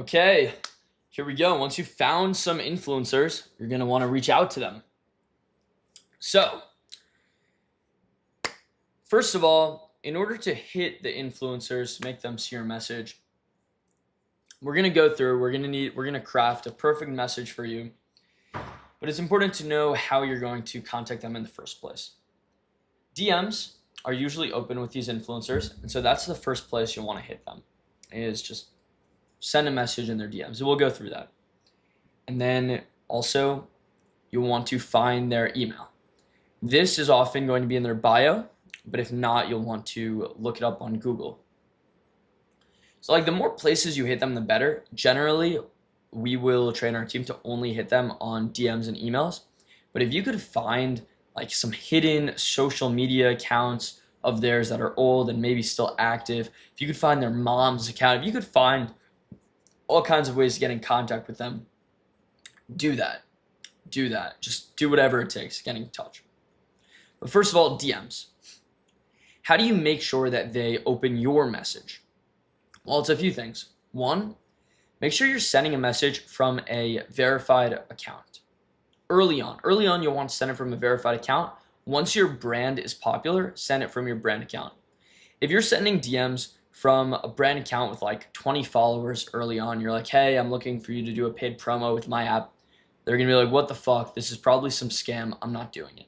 Okay, here we go. Once you've found some influencers, you're going to want to reach out to them. So, first of all, in order to hit the influencers, make them see your message, we're going to go through, we're going to craft a perfect message for you. But it's important to know how you're going to contact them in the first place. DMs are usually open with these influencers, and so that's the first place you'll want to hit them, is just send a message in their DMs. So we'll go through that. And then also, you'll want to find their email. This is often going to be in their bio, but if not, you'll want to look it up on Google. So like the more places you hit them, the better. Generally, we will train our team to only hit them on DMs and emails. But if you could find like some hidden social media accounts of theirs that are old and maybe still active, if you could find their mom's account, if you could find all kinds of ways to get in contact with them, do that. Just do whatever it takes, get in touch. But first of all, DMs. How do you make sure that they open your message? Well, it's a few things. One, make sure you're sending a message from a verified account. Early on, you'll want to send it from a verified account. Once your brand is popular, send it from your brand account. If you're sending DMs from a brand account with like 20 followers early on, you're like, hey, I'm looking for you to do a paid promo with my app. They're going to be like, what the fuck? This is probably some scam. I'm not doing it.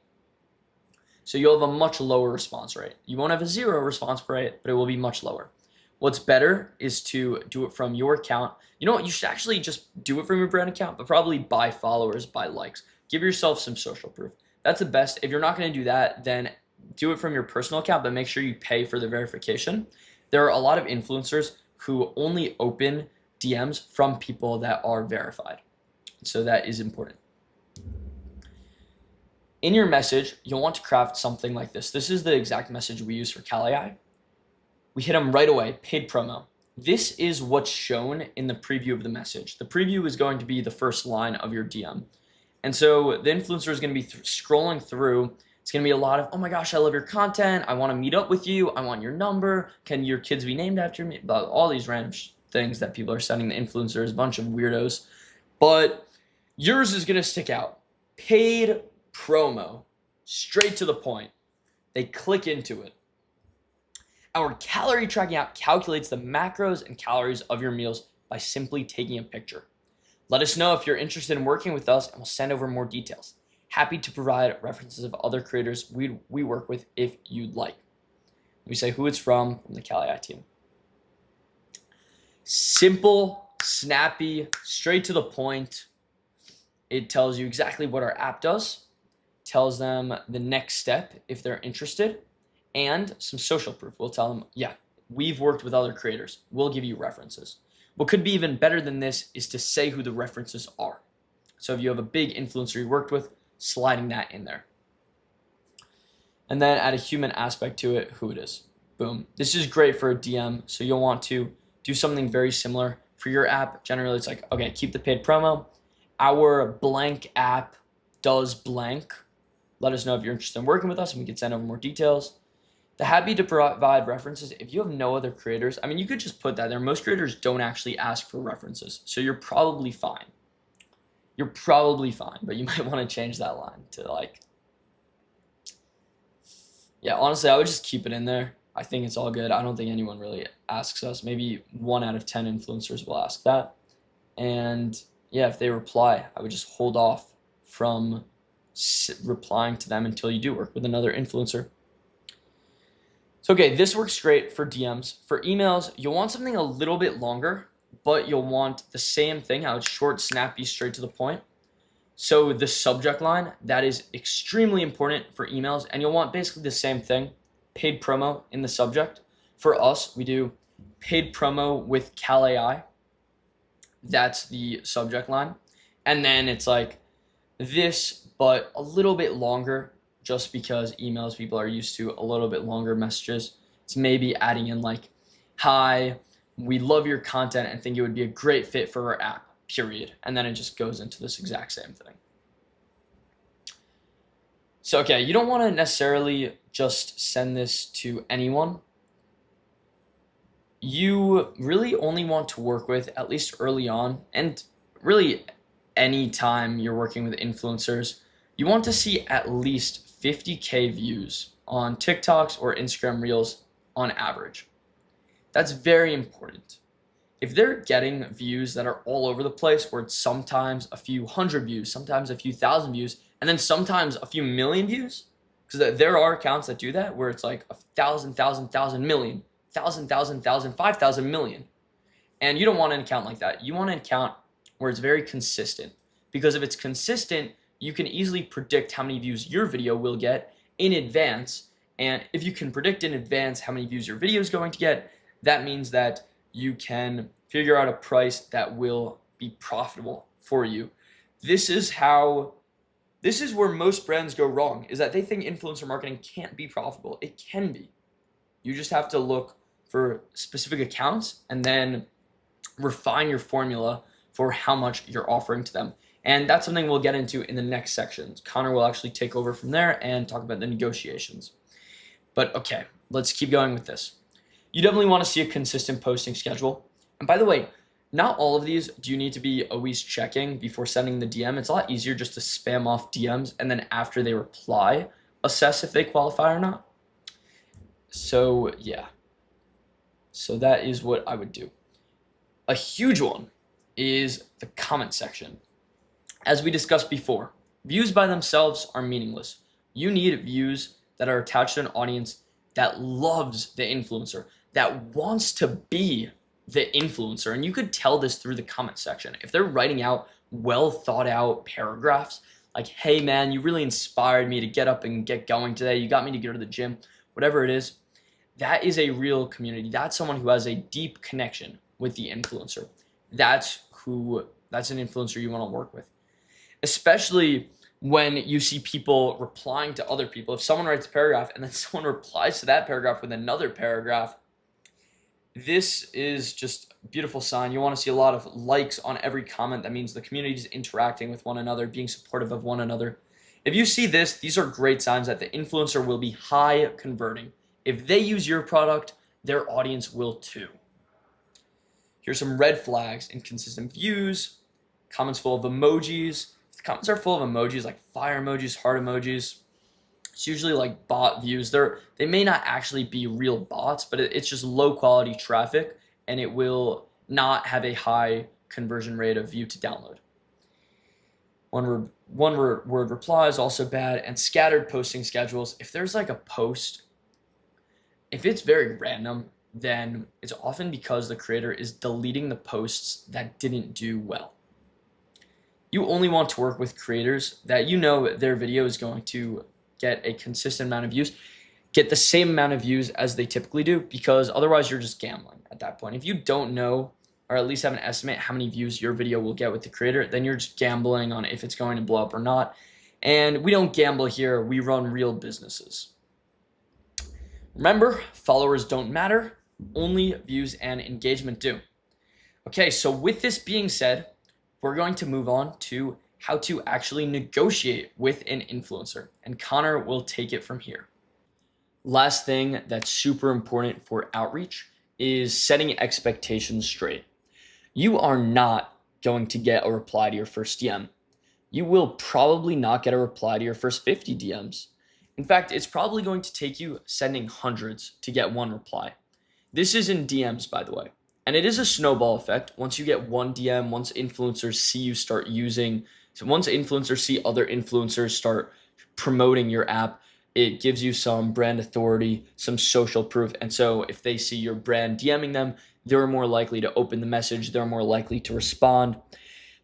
So you'll have a much lower response rate. You won't have a 0 response rate, but it will be much lower. What's better is to do it from your account. You know what? You should actually just do it from your brand account, but probably buy followers, buy likes. Give yourself some social proof. That's the best. If you're not going to do that, then do it from your personal account, but make sure you pay for the verification. There are a lot of influencers who only open DMs from people that are verified. So that is important. In your message, you'll want to craft something like this. This is the exact message we use for CalAI. We hit them right away, paid promo. This is what's shown in the preview of the message. The preview is going to be the first line of your DM. And so the influencer is going to be scrolling through. It's going to be a lot of, oh my gosh, I love your content. I want to meet up with you. I want your number. Can your kids be named after me? All these random things that people are sending to influencers, a bunch of weirdos. But yours is going to stick out. Paid promo, straight to the point. They click into it. Our calorie tracking app calculates the macros and calories of your meals by simply taking a picture. Let us know if you're interested in working with us and we'll send over more details. Happy to provide references of other creators we work with if you'd like. We say who it's from the CalAI team. Simple, snappy, straight to the point. It tells you exactly what our app does, tells them the next step if they're interested, and some social proof. We'll tell them, yeah, we've worked with other creators. We'll give you references. What could be even better than this is to say who the references are. So if you have a big influencer you worked with, sliding that in there. And then add a human aspect to it, who it is. Boom. This is great for a DM, so you'll want to do something very similar for your app. Generally, it's like, okay, keep the paid promo. Our blank app does blank. Let us know if you're interested in working with us and we can send over more details. The happy to provide references. If you have no other creators, I mean, you could just put that there. Most creators don't actually ask for references, so you're probably fine. But you might want to change that line to like, yeah, honestly, I would just keep it in there. I think it's all good. I don't think anyone really asks us. Maybe 1 out of 10 influencers will ask that. And yeah, if they reply, I would just hold off from replying to them until you do work with another influencer. So, okay, this works great for DMs. For emails, you'll want something a little bit longer, but you'll want the same thing, how it's short, snappy, straight to the point. So the subject line, that is extremely important for emails, and you'll want basically the same thing, paid promo in the subject. For us, we do paid promo with CalAI. That's the subject line. And then it's like this, but a little bit longer, just because emails, people are used to a little bit longer messages. It's maybe adding in like, hi, we love your content and think it would be a great fit for our app, period. And then it just goes into this exact same thing. So, okay, you don't want to necessarily just send this to anyone. you really only want to work with, at least early on, and really anytime you're working with influencers, you want to see at least 50K views on TikToks or Instagram Reels on average. That's very important. If they're getting views that are all over the place, where it's sometimes a few hundred views, sometimes a few thousand views, and then sometimes a few million views, because there are accounts that do that, where it's like a thousand million, thousand, 5,000 million. And you don't want an account like that. You want an account where it's very consistent, because if it's consistent, you can easily predict how many views your video will get in advance. And if you can predict in advance how many views your video is going to get, that means that you can figure out a price that will be profitable for you. This is where most brands go wrong, is that they think influencer marketing can't be profitable. It can be. You just have to look for specific accounts and then refine your formula for how much you're offering to them. And that's something we'll get into in the next sections. Connor will actually take over from there and talk about the negotiations. But okay, let's keep going with this. You definitely want to see a consistent posting schedule. And by the way, not all of these do you need to be always checking before sending the DM. It's a lot easier just to spam off DMs and then after they reply, assess if they qualify or not. So yeah, so that is what I would do. A huge one is the comment section. As we discussed before, views by themselves are meaningless. You need views that are attached to an audience that loves the influencer, that wants to be the influencer. And you could tell this through the comment section. If they're writing out well thought out paragraphs like, hey man, you really inspired me to get up and get going today. You got me to go to the gym, whatever it is, that is a real community. That's someone who has a deep connection with the influencer. That's an influencer you want to work with. Especially when you see people replying to other people. If someone writes a paragraph and then someone replies to that paragraph with another paragraph, this is just a beautiful sign. You want to see a lot of likes on every comment. That means the community is interacting with one another, being supportive of one another. If you see this, these are great signs that the influencer will be high converting. If they use your product, their audience will too. Here's some red flags: inconsistent views, comments full of emojis. If the comments are full of emojis like fire emojis, heart emojis, it's usually like bot views. They may not actually be real bots, but it's just low quality traffic, and it will not have a high conversion rate of view to download. One word reply is also bad, and scattered posting schedules. If there's like a post, if it's very random, then it's often because the creator is deleting the posts that didn't do well. You only want to work with creators that you know their video is going to get a consistent amount of views, get the same amount of views as they typically do, because otherwise you're just gambling at that point. If you don't know, or at least have an estimate how many views your video will get with the creator, then you're just gambling on if it's going to blow up or not. And we don't gamble here, we run real businesses. Remember, followers don't matter, only views and engagement do. Okay, so with this being said, we're going to move on to how to actually negotiate with an influencer, and Connor will take it from here. Last thing that's super important for outreach is setting expectations straight. You are not going to get a reply to your first DM. You will probably not get a reply to your first 50 DMs. In fact, it's probably going to take you sending hundreds to get one reply. This is in DMs, by the way. And it is a snowball effect. Once you get one DM, once influencers see you start using, so once influencers see other influencers start promoting your app, it gives you some brand authority, some social proof. And so if they see your brand DMing them, they're more likely to open the message. They're more likely to respond.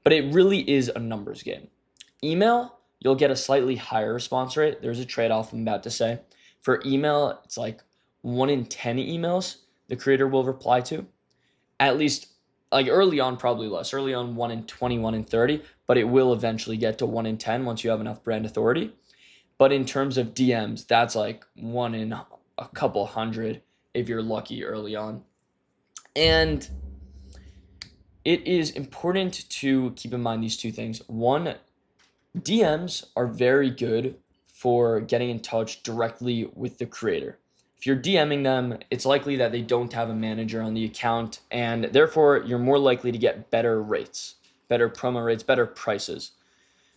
But it really is a numbers game. Email, you'll get a slightly higher response rate. There's a trade-off I'm about to say. For email, it's like 1 in 10 emails the creator will reply to. At least, like early on, probably less. Early on, 1 in 20, 1 in 30. But it will eventually get to 1 in 10 once you have enough brand authority. But in terms of DMs, that's like 1 in a couple hundred if you're lucky early on. And it is important to keep in mind these two things. One, DMs are very good for getting in touch directly with the creator. If you're DMing them, it's likely that they don't have a manager on the account, and therefore you're more likely to get better rates, better promo rates, better prices.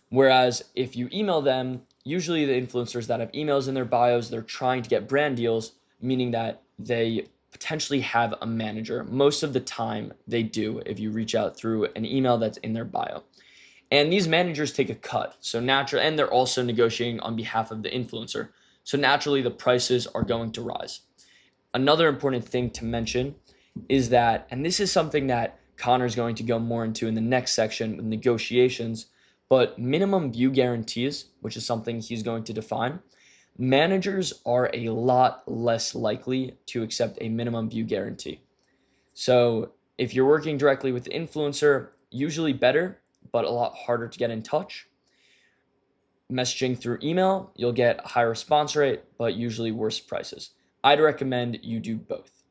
Whereas if you email them, usually the influencers that have emails in their bios, they're trying to get brand deals, meaning that they potentially have a manager. Most of the time they do if you reach out through an email that's in their bio. And these managers take a cut. So naturally, and they're also negotiating on behalf of the influencer. So naturally the prices are going to rise. Another important thing to mention is that, and this is something that Connor's going to go more into in the next section with negotiations, but minimum view guarantees, which is something he's going to define, managers are a lot less likely to accept a minimum view guarantee. So if you're working directly with the influencer, usually better, but a lot harder to get in touch. Messaging through email, you'll get a higher response rate, but usually worse prices. I'd recommend you do both.